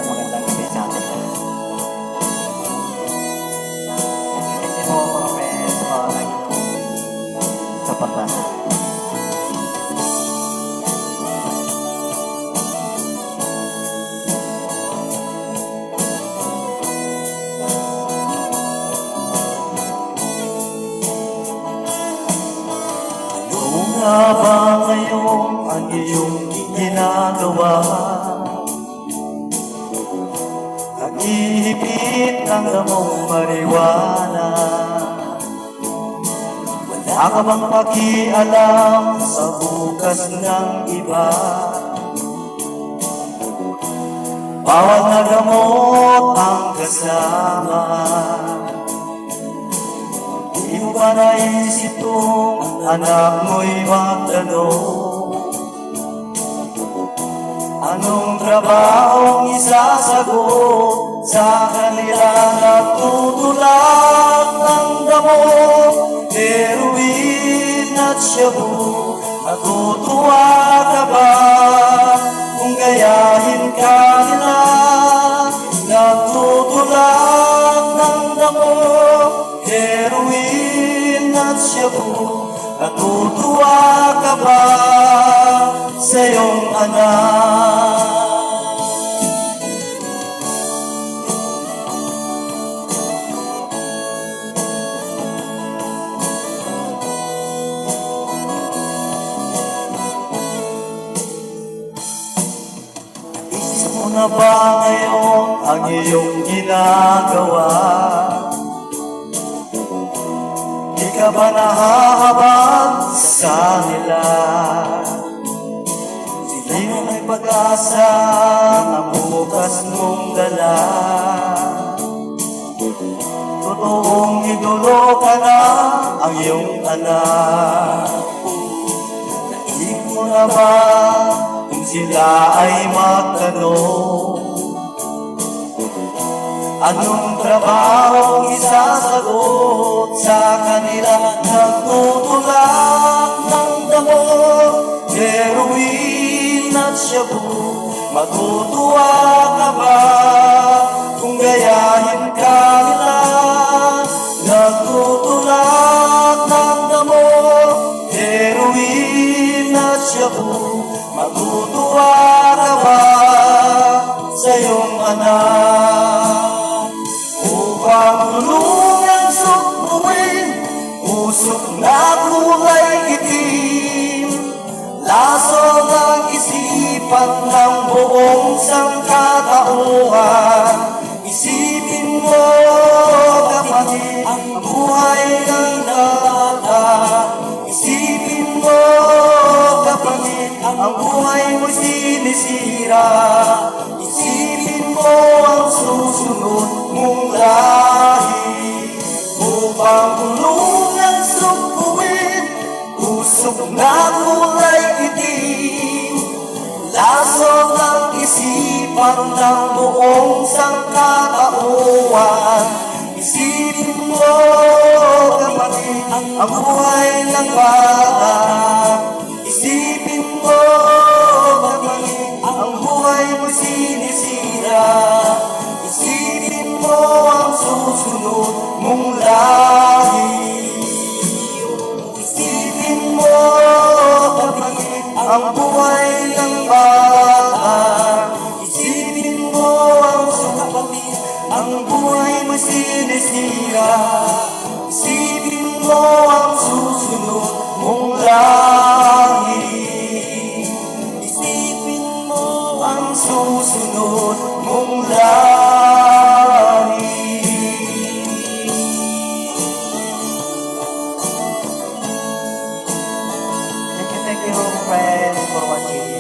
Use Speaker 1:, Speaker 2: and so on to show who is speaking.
Speaker 1: magandang gabi sa atin lahat. Hindi mo mga friends o lagi po sa pagbasa. Ano nga ba ngayon ang iyong ginagawa? Nag-ihipit ang damong mariwana. Wala ka bang pakialam sa bukas ng iba? Bawal na gamot ang kasama. Di mo ba naisip kung anak mo'y magtanong? Anong trabahong isasagot sa kanila? Nagtutulak ng damo, heroin at shabu. Natutuwa ka ba kung gayahin ka nila? Nagtutulak ng damo, heroin at shabu. Natutuwa ka ba sa iyong anak? Isip mo na ba ngayon ang iyong ginagawa? Di ka ba nahahabag sa nila? Sino may pag-asa ang bukas mong dala? Totoong idolo ka na ang iyong anak. Naisip mo na ba kung sila ay magtanong? Anong trabaho isasagot sa kanila? Nagtutulak ng damo, heroin at shabu. Matutuwa ka ba kung gayahin ka nila? Nagtutulak ng damo, heroin at shabu. Matutuwa ka ba sa iyong anak? Upang tulungan sukmuin usok na kulay itim, laso ng isipan ng buong sangkatauhan. Isipin mo, kapatid, ang buhay ng dagat. Isipin mo, kapatid, ang buhay mo sinisira. Isipin mo ang susunod mong lahi. Upang tulungan sukmuin usok na kulay itim, laso ng isipan ng buong sangkatauhan. Isipin mo, kapatid, ang buhay ng bata. Isipin mo, kapatid, ang buhay mo sinisira. Isipin mo ang susunod mong lahi. Isipin mo, kapatid, ang buhay ng bata. Isipin mo ang kapatid, ang buhay mo sinisira. Isipin mo ang susunod mong lahi. Isipin mo ang susunod mong lahi. Thank you friends for watching.